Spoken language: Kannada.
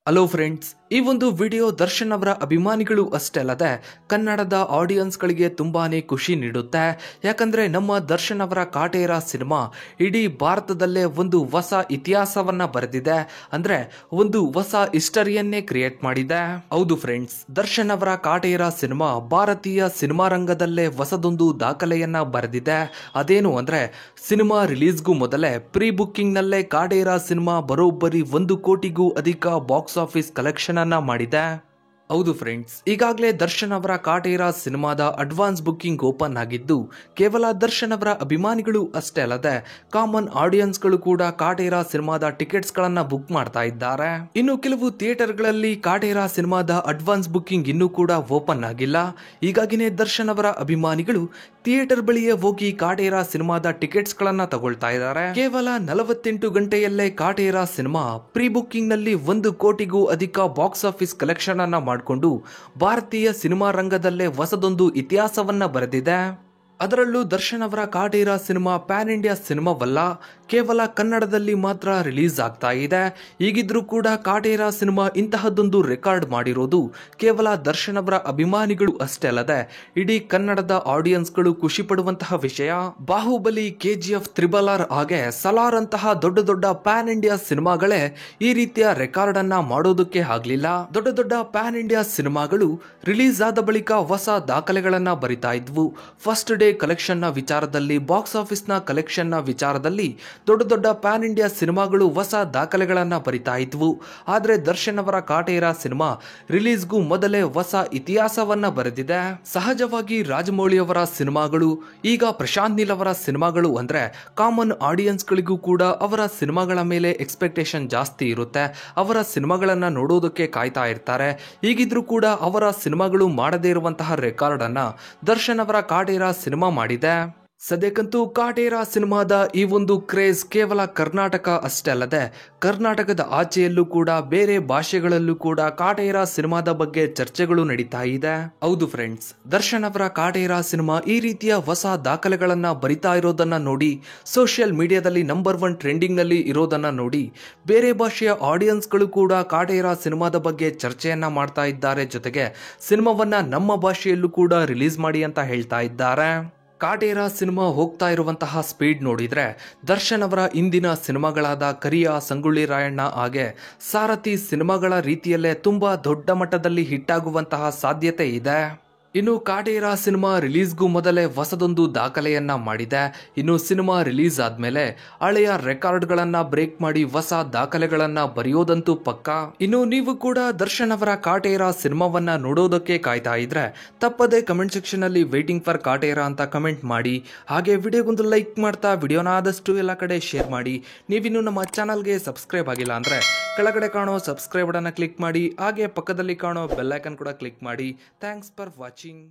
ಹಲೋ ಫ್ರೆಂಡ್ಸ್, ಈ ಒಂದು ವಿಡಿಯೋ ದರ್ಶನ್ ಅವರ ಅಭಿಮಾನಿಗಳು ಅಷ್ಟೇ ಅಲ್ಲದೆ ಕನ್ನಡದ ಆಡಿಯನ್ಸ್ಗಳಿಗೆ ತುಂಬಾನೇ ಖುಷಿ ನೀಡುತ್ತೆ. ಯಾಕಂದ್ರೆ ನಮ್ಮ ದರ್ಶನ್ ಅವರ ಕಾಟೇರ ಸಿನಿಮಾ ಇಡೀ ಭಾರತದಲ್ಲೇ ಒಂದು ಹೊಸ ಇತಿಹಾಸವನ್ನ ಬರೆದಿದೆ. ಅಂದ್ರೆ ಒಂದು ಹೊಸ ಹಿಸ್ಟರಿಯನ್ನೇ ಕ್ರಿಯೇಟ್ ಮಾಡಿದೆ. ಹೌದು ಫ್ರೆಂಡ್ಸ್, ದರ್ಶನ್ ಅವರ ಕಾಟೇರ ಸಿನಿಮಾ ಭಾರತೀಯ ಸಿನಿಮಾ ರಂಗದಲ್ಲೇ ಹೊಸದೊಂದು ದಾಖಲೆಯನ್ನ ಬರೆದಿದೆ. ಅದೇನು ಅಂದ್ರೆ ಸಿನಿಮಾ ರಿಲೀಸ್ಗೂ ಮೊದಲೇ ಪ್ರೀ ಬುಕ್ಕಿಂಗ್ ನಲ್ಲೇ ಕಾಟೇರ ಸಿನಿಮಾ ಬರೋಬ್ಬರಿ 1 ಕೋಟಿಗೂ ಅಧಿಕ ಬಾಕ್ಸ್ ಆಫೀಸ್ ಕಲೆಕ್ಷನ್ ಅನ್ನ ಮಾಡಿದೆ. ಹೌದು ಫ್ರೆಂಡ್ಸ್, ಈಗಾಗಲೇ ದರ್ಶನ್ ಅವರ ಕಾಟೇರ ಸಿನಿಮಾದ ಅಡ್ವಾನ್ಸ್ ಬುಕ್ಕಿಂಗ್ ಓಪನ್ ಆಗಿದ್ದು, ಕೇವಲ ದರ್ಶನ್ ಅವರ ಅಭಿಮಾನಿಗಳು ಅಷ್ಟೇ ಅಲ್ಲದೆ ಕಾಮನ್ ಆಡಿಯನ್ಸ್ ಗಳು ಕೂಡ ಕಾಟೇರ ಸಿನಿಮಾದ ಟಿಕೆಟ್ಸ್ ಗಳನ್ನ ಬುಕ್ ಮಾಡ್ತಾ ಇದ್ದಾರೆ. ಇನ್ನು ಕೆಲವು ಥಿಯೇಟರ್ ಗಳಲ್ಲಿ ಕಾಟೇರ ಸಿನಿಮಾದ ಅಡ್ವಾನ್ಸ್ ಬುಕ್ಕಿಂಗ್ ಇನ್ನೂ ಕೂಡ ಓಪನ್ ಆಗಿಲ್ಲ. ಹೀಗಾಗಿನೇ ದರ್ಶನ್ ಅವರ ಅಭಿಮಾನಿಗಳು ಥಿಯೇಟರ್ ಬಳಿಯೇ ಹೋಗಿ ಕಾಟೇರ ಸಿನಿಮಾದ ಟಿಕೆಟ್ಸ್ ಗಳನ್ನ ತಗೊಳ್ತಾ ಇದ್ದಾರೆ. ಕೇವಲ 48 ಗಂಟೆಯಲ್ಲೇ ಕಾಟೇರ ಸಿನಿಮಾ ಪ್ರೀ ಬುಕ್ಕಿಂಗ್ ನಲ್ಲಿ 1 ಕೋಟಿಗೂ ಅಧಿಕ ಬಾಕ್ಸ್ ಆಫೀಸ್ ಕಲೆಕ್ಷನ್ ಅನ್ನ ಮಾಡಿಕೊಂಡು ಭಾರತೀಯ ಸಿನಿಮಾ ರಂಗದಲ್ಲೇ ಹೊಸದೊಂದು ಇತಿಹಾಸವನ್ನ ಬರೆದಿದೆ. ಅದರಲ್ಲೂ ದರ್ಶನ್ ಅವರ ಕಾಟೇರ ಸಿನಿಮಾ ಪ್ಯಾನ್ ಇಂಡಿಯಾ ಸಿನಿಮಾವಲ್ಲ, ಕೇವಲ ಕನ್ನಡದಲ್ಲಿ ಮಾತ್ರ ರಿಲೀಸ್ ಆಗ್ತಾ ಇದೆ. ಹೀಗಿದ್ರೂ ಕೂಡ ಕಾಟೇರ ಸಿನಿಮಾ ಇಂತಹದ್ದೊಂದು ರೆಕಾರ್ಡ್ ಮಾಡಿರೋದು ಕೇವಲ ದರ್ಶನ್ ಅವರ ಅಭಿಮಾನಿಗಳು ಅಷ್ಟೇ ಅಲ್ಲದೆ ಇಡೀ ಕನ್ನಡದ ಆಡಿಯನ್ಸ್ಗಳು ಖುಷಿ ಪಡುವಂತಹ ವಿಷಯ. ಬಾಹುಬಲಿ, KGF, RRR ಹಾಗೆ ಸಲಾರ್ ಅಂತಹ ದೊಡ್ಡ ದೊಡ್ಡ ಪ್ಯಾನ್ ಇಂಡಿಯಾ ಸಿನಿಮಾಗಳೇ ಈ ರೀತಿಯ ರೆಕಾರ್ಡ್ ಅನ್ನ ಮಾಡೋದಕ್ಕೆ ಆಗ್ಲಿಲ್ಲ. ದೊಡ್ಡ ದೊಡ್ಡ ಪ್ಯಾನ್ ಇಂಡಿಯಾ ಸಿನಿಮಾಗಳು ರಿಲೀಸ್ ಆದ ಬಳಿಕ ಹೊಸ ದಾಖಲೆಗಳನ್ನ ಬರಿತಾ ಇದ್ವು. ಫಸ್ಟ್ ಡೇ ಕಲೆಕ್ಷನ್ ನ ವಿಚಾರದಲ್ಲಿ, ಬಾಕ್ಸ್ ಆಫೀಸ್ ನ ಕಲೆಕ್ಷನ್ ನ ವಿಚಾರದಲ್ಲಿ ದೊಡ್ಡ ದೊಡ್ಡ ಪ್ಯಾನ್ ಇಂಡಿಯಾ ಸಿನಿಮಾಗಳು ಹೊಸ ದಾಖಲೆಗಳನ್ನ ಬರಿತಾ ಇದ್ವು. ಆದ್ರೆ ದರ್ಶನ್ ಅವರ ಕಾಟೇರ ಸಿನಿಮಾ ರಿಲೀಸ್ಗೂ ಮೊದಲೇ ಹೊಸ ಇತಿಹಾಸವನ್ನ ಬರೆದಿದೆ. ಸಹಜವಾಗಿ ರಾಜಮೌಳಿ ಅವರ ಸಿನಿಮಾಗಳು, ಈಗ ಪ್ರಶಾಂತ್ ನೀಲ್ ಅವರ ಸಿನಿಮಾಗಳು ಅಂದ್ರೆ ಕಾಮನ್ ಆಡಿಯನ್ಸ್ ಗಳಿಗೂ ಕೂಡ ಅವರ ಸಿನಿಮಾಗಳ ಮೇಲೆ ಎಕ್ಸ್ಪೆಕ್ಟೇಷನ್ ಜಾಸ್ತಿ ಇರುತ್ತೆ. ಅವರ ಸಿನಿಮಾಗಳನ್ನ ನೋಡೋದಕ್ಕೆ ಕಾಯ್ತಾ ಇರ್ತಾರೆ. ಹೀಗಿದ್ರೂ ಕೂಡ ಅವರ ಸಿನಿಮಾಗಳು ಮಾಡದೇ ಇರುವಂತಹ ರೆಕಾರ್ಡ್ ಅನ್ನ ದರ್ಶನ್ ಅವರ ಕಾಟೇರ ಸಿನಿಮಾ ಮಾಡಿದೆ. ಸದ್ಯಕ್ಕಂತೂ ಕಾಟೇರ ಸಿನಿಮಾದ ಈ ಒಂದು ಕ್ರೇಜ್ ಕೇವಲ ಕರ್ನಾಟಕ ಅಷ್ಟೇ ಅಲ್ಲದೆ ಕರ್ನಾಟಕದ ಆಚೆಯಲ್ಲೂ ಕೂಡ ಬೇರೆ ಭಾಷೆಗಳಲ್ಲೂ ಕೂಡ ಕಾಟೇರ ಸಿನಿಮಾದ ಬಗ್ಗೆ ಚರ್ಚೆಗಳು ನಡೀತಾ ಇದೆ. ಹೌದು ಫ್ರೆಂಡ್ಸ್, ದರ್ಶನ್ ಅವರ ಕಾಟೇರ ಸಿನಿಮಾ ಈ ರೀತಿಯ ಹೊಸ ದಾಖಲೆಗಳನ್ನ ಬರಿತಾ ಇರೋದನ್ನ ನೋಡಿ, ಸೋಷಿಯಲ್ ಮೀಡಿಯಾದಲ್ಲಿ ನಂಬರ್ 1 ಟ್ರೆಂಡಿಂಗ್ ನಲ್ಲಿ ಇರೋದನ್ನ ನೋಡಿ ಬೇರೆ ಭಾಷೆಯ ಆಡಿಯನ್ಸ್ ಗಳು ಕೂಡ ಕಾಟೇರ ಸಿನಿಮಾದ ಬಗ್ಗೆ ಚರ್ಚೆಯನ್ನ ಮಾಡ್ತಾ ಇದ್ದಾರೆ. ಜೊತೆಗೆ ಸಿನಿಮಾವನ್ನ ನಮ್ಮ ಭಾಷೆಯಲ್ಲೂ ಕೂಡ ರಿಲೀಸ್ ಮಾಡಿ ಅಂತ ಹೇಳ್ತಾ ಇದ್ದಾರೆ. ಕಾಟೇರ ಸಿನಿಮಾ ಹೋಗ್ತಾ ಇರುವಂತಹ ಸ್ಪೀಡ್ ನೋಡಿದ್ರೆ ದರ್ಶನ್ ಅವರ ಇಂದಿನ ಸಿನಿಮಾಗಳಾದ ಕರಿಯ, ಸಂಗೊಳ್ಳಿ ರಾಯಣ್ಣ ಹಾಗೆ ಸಾರಥಿ ಸಿನಿಮಾಗಳ ರೀತಿಯಲ್ಲೇ ತುಂಬಾ ದೊಡ್ಡ ಮಟ್ಟದಲ್ಲಿ ಹಿಟ್ ಆಗುವಂತಹ ಸಾಧ್ಯತೆ ಇದೆ. ಇನ್ನು ಕಾಟೇರ ಸಿನಿಮಾ ರಿಲೀಸ್ಗೂ ಮೊದಲೇ ಹೊಸದೊಂದು ದಾಖಲೆಯನ್ನ ಮಾಡಿದೆ. ಇನ್ನು ಸಿನಿಮಾ ರಿಲೀಸ್ ಆದ್ಮೇಲೆ ಹಳೆಯ ರೆಕಾರ್ಡ್ ಗಳನ್ನ ಬ್ರೇಕ್ ಮಾಡಿ ಹೊಸ ದಾಖಲೆಗಳನ್ನ ಬರೆಯೋದಂತೂ ಪಕ್ಕ. ಇನ್ನು ನೀವು ಕೂಡ ದರ್ಶನ್ ಅವರ ಕಾಟೇರ ಸಿನಿಮಾವನ್ನ ನೋಡೋದಕ್ಕೆ ಕಾಯ್ತಾ ಇದ್ರೆ ತಪ್ಪದೆ ಕಮೆಂಟ್ ಸೆಕ್ಷನ್ ಅಲ್ಲಿ ವೇಟಿಂಗ್ ಫಾರ್ ಕಾಟೇರ ಅಂತ ಕಮೆಂಟ್ ಮಾಡಿ. ಹಾಗೆ ವಿಡಿಯೋಗೊಂದು ಲೈಕ್ ಮಾಡ್ತಾ ವಿಡಿಯೋನ ಆದಷ್ಟು ಎಲ್ಲ ಕಡೆ ಶೇರ್ ಮಾಡಿ. ನೀವಿನ್ನು ನಮ್ಮ ಚಾನಲ್ಗೆ ಸಬ್ಸ್ಕ್ರೈಬ್ ಆಗಿಲ್ಲ ಅಂದ್ರೆ ಕೆಳಗಡೆ ಕಾಣೋ ಸಬ್ಸ್ಕ್ರೈಬ್ ಬಟನ್ ಕ್ಲಿಕ್ ಮಾಡಿ. ಹಾಗೆ ಪಕ್ಕದಲ್ಲಿ ಕಾಣೋ ಬೆಲ್ ಐಕನ್ ಕೂಡ ಕ್ಲಿಕ್ ಮಾಡಿ. Thanks for watching.